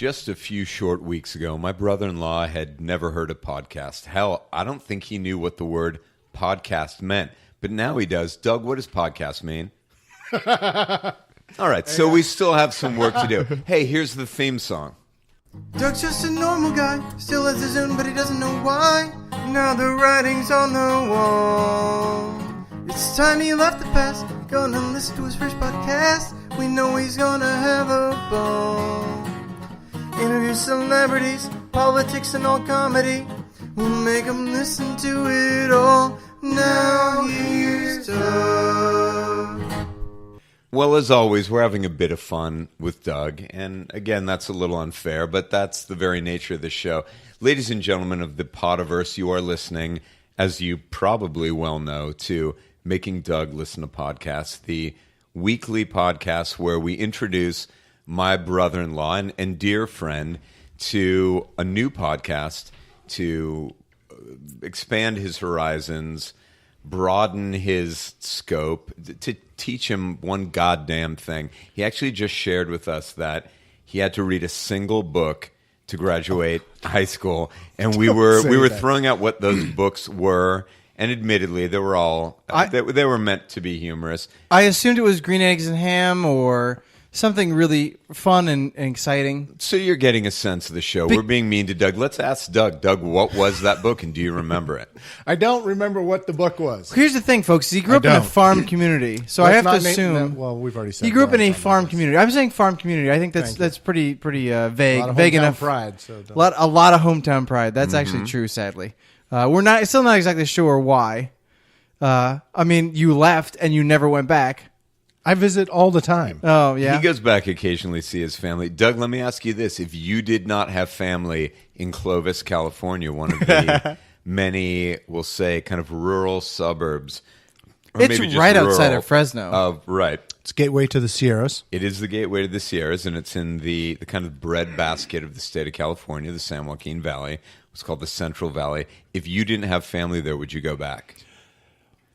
Just a few short weeks ago, my brother-in-law had never heard a podcast. Hell, I don't think he knew what the word podcast meant, but now he does. Doug, what does podcast mean? All right, so we still have some work to do. Hey, here's the theme song. Doug's just a normal guy, still has his own, but he doesn't know why. Now the writing's on the wall. It's time he left the past, gonna listen to his first podcast. We know he's gonna have a ball. Interview celebrities, politics and all comedy. We'll make him listen to it all. Now here's Doug. Well, as always, we're having a bit of fun with Doug. And again, that's a little unfair, but that's the very nature of the show. Ladies and gentlemen of the Podiverse, you are listening, as you probably well know, to Making Doug Listen to Podcasts, the weekly podcast where we introduce my brother-in-law and dear friend to a new podcast to expand his horizons, broaden his scope, to teach him one goddamn thing. He actually just shared with us that he had to read a single book to graduate high school, and we were throwing out what those books were. And admittedly, they were all they were meant to be humorous. I assumed it was Green Eggs and Ham or something really fun and exciting. So you're getting a sense of the show. We're being mean to Doug. Let's ask Doug. Doug, what was that book, and do you remember it? I don't remember what the book was. Here's the thing, folks. He grew up in a farm community, so I have to assume. Well, we've already said he grew up in a farm community. I'm saying farm community. I think that's pretty vague. A lot of vague hometown enough. pride. So a lot of hometown pride. That's actually true. Sadly, we're still not exactly sure why. I mean, you left and you never went back. I visit all the time. Oh, yeah? He goes back occasionally to see his family. Doug, let me ask you this. If you did not have family in Clovis, California, one of the many, we'll say, kind of rural suburbs. Or it's maybe just right rural, outside of Fresno. Right. It's gateway to the Sierras. It is the gateway to the Sierras, and it's in the kind of breadbasket of the state of California, the San Joaquin Valley. It's called the Central Valley. If you didn't have family there, would you go back?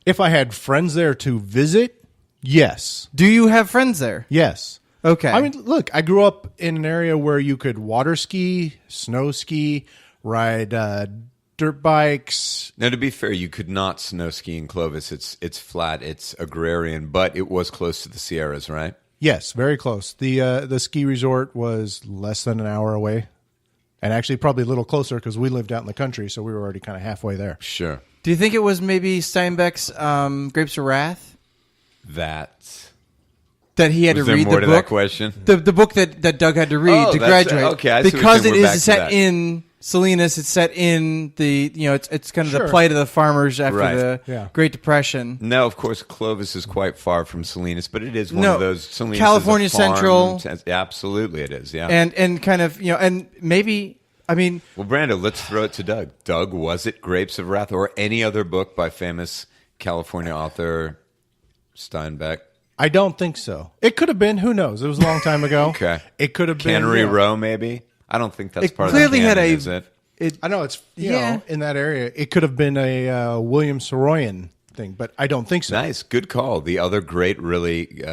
If I had friends there to visit, yes. Do you have friends there? Yes. Okay. I mean, look, I grew up in an area where you could water ski, snow ski, ride dirt bikes. Now, to be fair, you could not snow ski in Clovis. It's flat, it's agrarian, but it was close to the Sierras, right? Yes, very close. The ski resort was less than an hour away, and actually probably a little closer because we lived out in the country, so we were already kind of halfway there. Sure. Do you think it was maybe Steinbeck's Grapes of Wrath? That he had to read more the to book? that question? The book that Doug had to read to graduate. Okay, I see because what it you're saying. We're is back set to in Salinas. It's set in the it's kind of the plight of the farmers after the Great Depression. No, of course, Clovis is quite far from Salinas, but it is one of those. Salinas California is a farm. Central. Absolutely, it is. Yeah, and kind of and maybe. I mean, well, Brando, let's throw it to Doug. Doug, was it Grapes of Wrath or any other book by famous California author Steinbeck? I don't think so. It could have been. Who knows? It was a long time ago. Okay. It could have been. Cannery Row, maybe? I don't think that's part clearly of the had canon, is it? I know it's you know, in that area. It could have been a William Saroyan thing, but I don't think so. Nice. Good call. The other great, really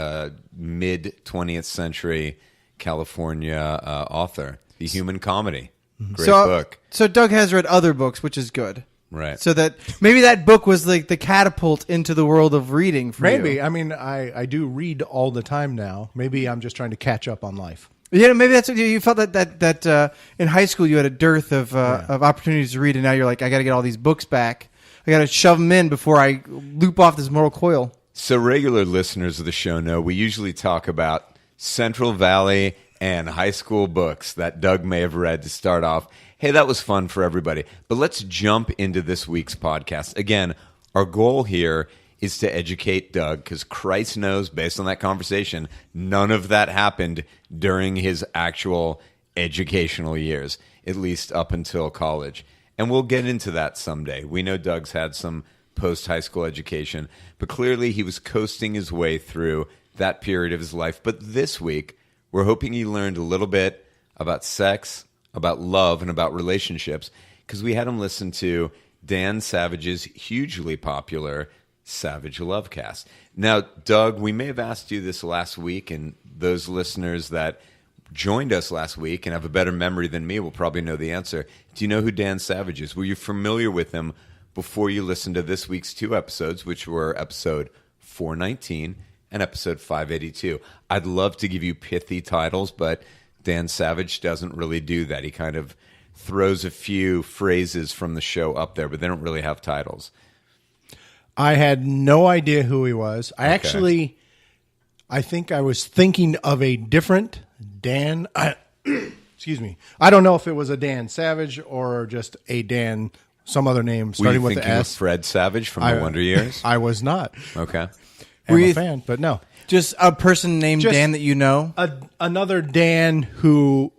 mid-20th century California author, The Human Comedy. Great book. So Doug has read other books, which is good. Right. So that maybe that book was like the catapult into the world of reading for you. Maybe. I mean, I do read all the time now. Maybe I'm just trying to catch up on life. Yeah, maybe that's what you felt that in high school you had a dearth of opportunities to read, and now you're like, I got to get all these books back. I got to shove them in before I loop off this mortal coil. So regular listeners of the show know we usually talk about Central Valley and high school books that Doug may have read to start off. Hey, that was fun for everybody. But let's jump into this week's podcast. Again, our goal here is to educate Doug, because Christ knows, based on that conversation, none of that happened during his actual educational years, at least up until college. And we'll get into that someday. We know Doug's had some post-high school education, but clearly he was coasting his way through that period of his life. But this week, we're hoping he learned a little bit about sex, about love, and about relationships, because we had him listen to Dan Savage's hugely popular Savage Lovecast. Now, Doug, we may have asked you this last week, and those listeners that joined us last week and have a better memory than me will probably know the answer. Do you know who Dan Savage is? Were you familiar with him before you listened to this week's 2 episodes, which were episode 419 and episode 582? I'd love to give you pithy titles, but Dan Savage doesn't really do that. He kind of throws a few phrases from the show up there, but they don't really have titles. I had no idea who he was. I think I was thinking of a different Dan. Excuse me. I don't know if it was a Dan Savage or just a Dan, some other name starting with the Were you thinking of S. Fred Savage from The Wonder Years? I was not. Okay. I'm a fan, but no. Just a person named Dan that you know? Another Dan who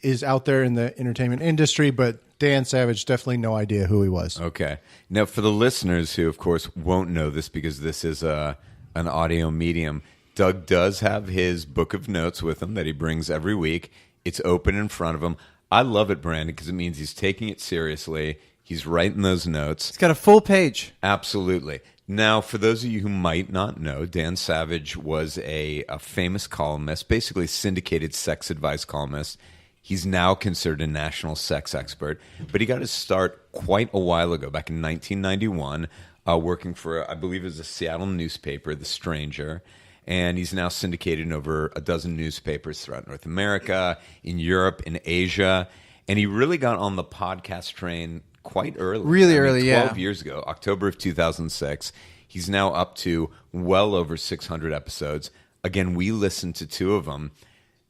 is out there in the entertainment industry, but Dan Savage, definitely no idea who he was. Okay. Now, for the listeners who, of course, won't know this because this is an audio medium, Doug does have his book of notes with him that he brings every week. It's open in front of him. I love it, Brandon, because it means he's taking it seriously. He's writing those notes. It's got a full page. Absolutely. Now, for those of you who might not know, Dan Savage was a famous columnist, basically syndicated sex advice columnist. He's now considered a national sex expert, but he got his start quite a while ago, back in 1991, working for, I believe it was a Seattle newspaper, The Stranger, and he's now syndicated in over a dozen newspapers throughout North America, in Europe, in Asia, and he really got on the podcast train quite early. Really early, 12 years ago, October of 2006. He's now up to well over 600 episodes. Again, we listened to 2 of them.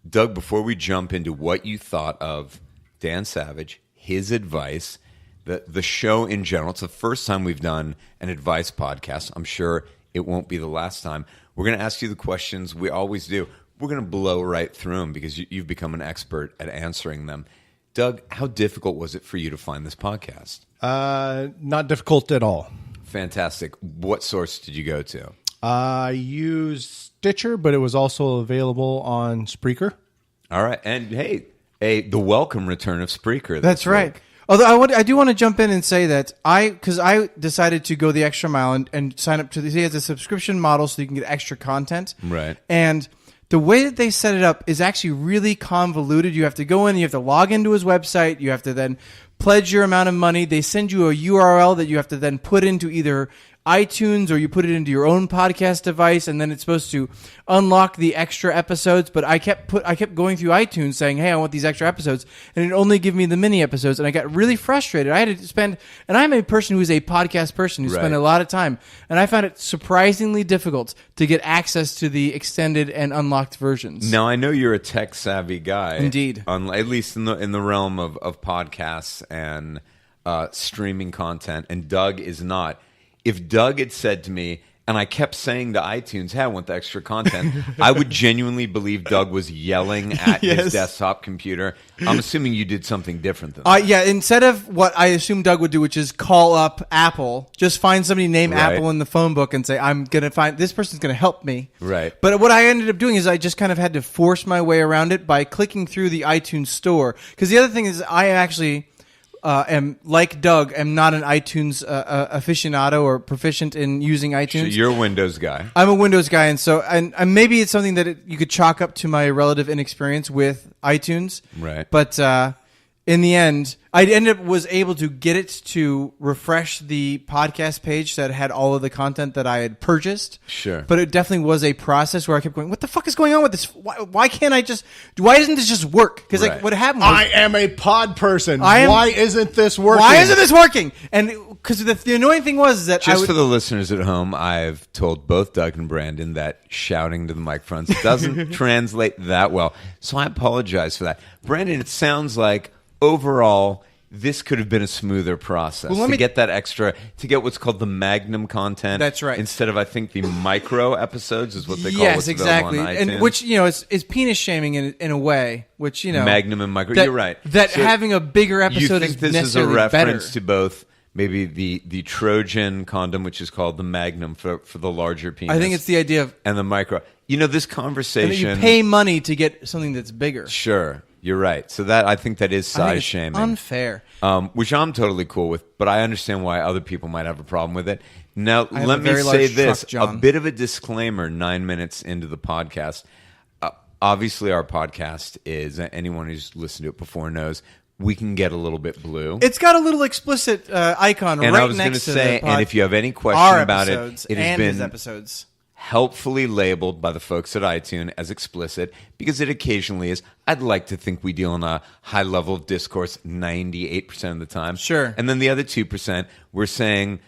Doug, before we jump into what you thought of Dan Savage, his advice, the show in general, it's the first time we've done an advice podcast. I'm sure it won't be the last time. We're going to ask you the questions we always do. We're going to blow right through them because you've become an expert at answering them. Doug, how difficult was it for you to find this podcast? Not difficult at all. Fantastic. What source did you go to? I used Stitcher, but it was also available on Spreaker. All right. And hey, the welcome return of Spreaker. That's right. Although I do want to jump in and say that because I decided to go the extra mile and sign up to he has a subscription model so you can get extra content. Right. And the way that they set it up is actually really convoluted. You have to go in, you have to log into his website, you have to then pledge your amount of money. They send you a URL that you have to then put into either iTunes or you put it into your own podcast device, and then it's supposed to unlock the extra episodes. But I kept going through iTunes saying, "Hey, I want these extra episodes," and it only gave me the mini episodes, and I got really frustrated. I had to spend, and I'm a person who is a podcast person who spent a lot of time, and I found it surprisingly difficult to get access to the extended and unlocked versions. Now I know you're a tech savvy guy, indeed, at least in the realm of podcasts and streaming content, and Doug is not. If Doug had said to me, and I kept saying to iTunes, "Hey, I want the extra content," I would genuinely believe Doug was yelling at his desktop computer. I'm assuming you did something different than that. Yeah, instead of what I assume Doug would do, which is call up Apple, just find somebody named Apple in the phone book and say, "I'm going to find this person's going to help me." Right. But what I ended up doing is I just kind of had to force my way around it by clicking through the iTunes store. Because the other thing is I actually... am like Doug, am not an iTunes aficionado or proficient in using iTunes. So you're a Windows guy. I'm a Windows guy, and so and maybe it's something that you could chalk up to my relative inexperience with iTunes. Right. But in the end, I was able to get it to refresh the podcast page that had all of the content that I had purchased. Sure. But it definitely was a process where I kept going, what the fuck is going on with this? Why can't I just... Why doesn't this just work? Because like what happened was... I am a pod person. Why isn't this working? Why isn't this working? And because the annoying thing was that Just for the listeners at home, I've told both Doug and Brandon that shouting to the microphones doesn't translate that well. So I apologize for that. Brandon, it sounds like overall, this could have been a smoother process to get that extra, to get what's called the Magnum content. That's right. Instead of, I think, the micro episodes is what they call yes, what's exactly. available on iTunes. And which, is penis shaming in a way, which, Magnum and micro, you're right. That so having a bigger episode is necessarily better. You think this is a reference to both maybe the Trojan condom, which is called the Magnum for the larger penis. I think it's the idea of... And the micro. This conversation... And you pay money to get something that's bigger. Sure. You're right. So I think that is size shaming. Unfair. Which I'm totally cool with, but I understand why other people might have a problem with it. Now, let me say this. A bit of a disclaimer 9 minutes into the podcast. obviously our podcast is, anyone who's listened to it before knows, we can get a little bit blue. It's got a little explicit icon and right I was going to next to say, the and if you have any question our about it, episodes it has and his been episodes. helpfully labeled by the folks at iTunes as explicit because it occasionally is. I'd like to think we deal in a high level of discourse 98% of the time. Sure. And then the other 2%, we're saying,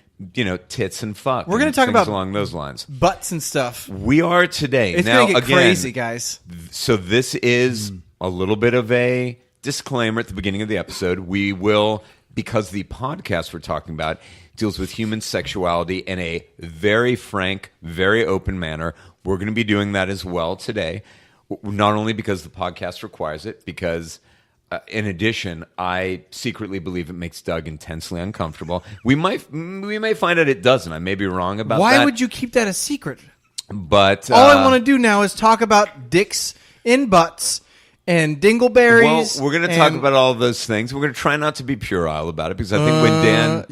tits and fuck. We're going and to talk things about along those lines. butts and stuff. We are today. It's now, going to get again, crazy, guys. So this is a little bit of a disclaimer at the beginning of the episode. We will, because the podcast we're talking about deals with human sexuality in a very frank, very open manner. We're going to be doing that as well today, not only because the podcast requires it, because in addition, I secretly believe it makes Doug intensely uncomfortable. We may find out it doesn't. I may be wrong about that. Why would you keep that a secret? But All I want to do now is talk about dicks in butts and dingleberries. Well, we're going to talk about all of those things. We're going to try not to be puerile about it because I think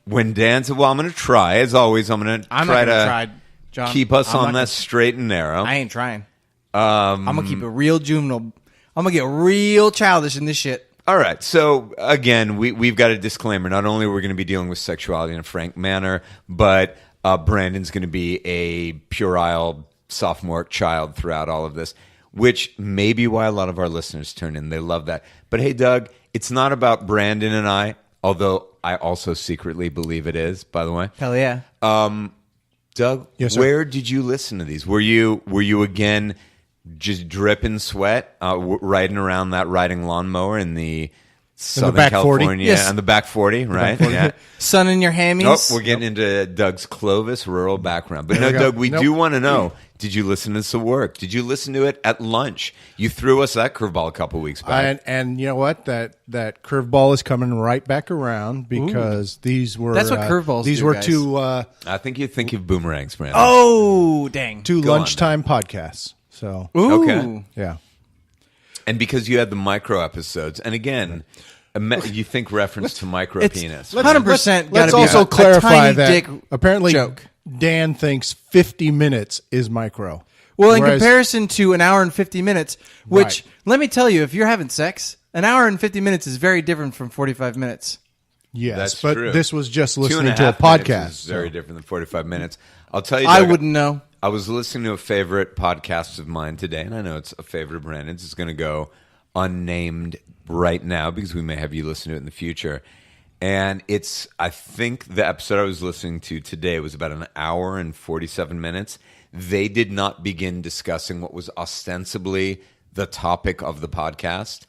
when Dan said, well, I'm going to try. As always, I'm going to try John. keep us I'm on not that gonna- straight and narrow. I ain't trying. I'm going to keep it real juvenile. I'm going to get real childish in this shit. All right. So, again, we've got a disclaimer. Not only are we going to be dealing with sexuality in a frank manner, but Brandon's going to be a puerile sophomore child throughout all of this, which may be why a lot of our listeners turn in. They love that. But, hey, Doug, it's not about Brandon and I, although I also secretly believe it is, by the way. Hell yeah. Doug, Yes, sir. where did you listen to these? Were you again just dripping sweat, riding around that riding lawnmower in the Southern back 40? California Yes. on the back 40, right? Yeah. Sun in your hammies. Oh, we're getting into Doug's Clovis rural background. But no, we go. Doug, we Nope. do want to know, did you listen to this at work? Did you listen to it at lunch? You threw us that curveball a couple weeks back. And you know what? That curveball is coming right back around because these were That's what curveballs These do, were guys. I think you think of boomerangs, Brandon. Oh, dang. two Go on, lunchtime podcasts. So Ooh. Okay. yeah, And because you had the micro episodes, and again, you think reference to micro It's penis. 100% let's gotta be also a clarify tiny that dick apparently joke. Dan thinks 50 minutes is micro. Well, in Whereas- comparison to an hour and 50 minutes, which, Right. let me tell you, if you're having sex, an hour and 50 minutes is very different from 45 minutes. yes, That's but true. this was just 2.5 listening to a minutes podcast. is very different than 45 minutes. I'll tell you, I Doug, wouldn't know. I was listening to a favorite podcast of mine today, and I know it's a favorite of Brandon's. It's going to go unnamed right now because we may have you listen to it in the future. And I think the episode I was listening to today was about an hour and 47 minutes. They did not begin discussing what was ostensibly the topic of the podcast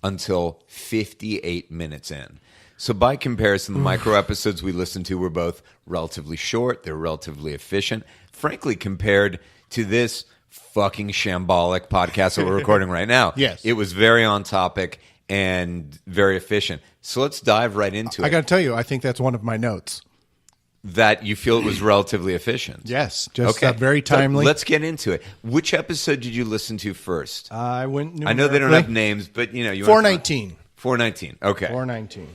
until 58 minutes in. So by comparison, the micro episodes we listened to were both relatively short. They're relatively efficient. Frankly, compared to this fucking shambolic podcast that we're recording right now, Yes. it was very on topic and very efficient. So let's dive right into I it. got to tell you, I think that's one of my notes. That you feel it was relatively efficient. Yes, just Okay. very So timely. let's get into it. Which episode did you listen to first? I went. I know they don't have names, but you 419. 419. Okay. 419.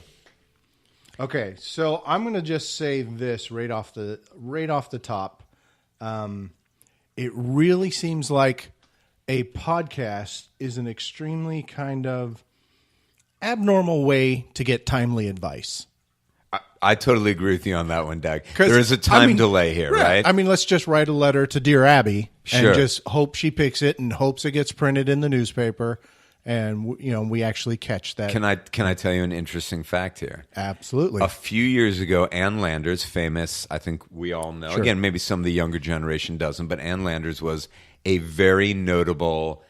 Okay, so I'm going to just say this right off the top. It really seems like a podcast is an extremely kind of abnormal way to get timely advice. I totally agree with you on that one, Doug. 'Cause, There is a time delay here, right? I mean, let's just write a letter to Dear Abby Sure. and just hope she picks it and hopes it gets printed in the newspaper, and we actually catch that. Can I tell you an interesting fact here? Absolutely. A few years ago, Ann Landers, famous, I think we all know. Sure. Again, maybe some of the younger generation doesn't, but Ann Landers was a very notable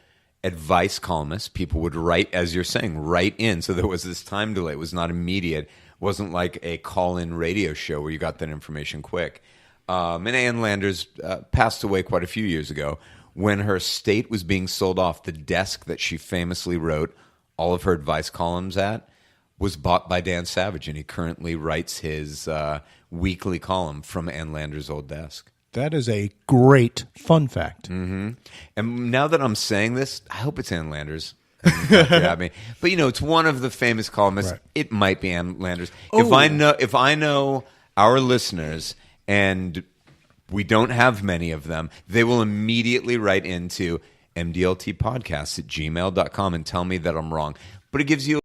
advice columnist. People would write, as you're saying, write in. So there was this time delay. It was not immediate. It wasn't like a call-in radio show where you got that information quick. And Ann Landers passed away quite a few years ago. When her estate was being sold off, the desk that she famously wrote all of her advice columns at was bought by Dan Savage, and he currently writes his weekly column from Ann Landers' old desk. that is a great fun fact. And now that I'm saying this, I hope it's Ann Landers. But it's one of the famous columnists. Right. It might be Ann Landers. If I know our listeners, and we don't have many of them, they will immediately write into mdltpodcasts@gmail.com and tell me that I'm wrong. But it gives you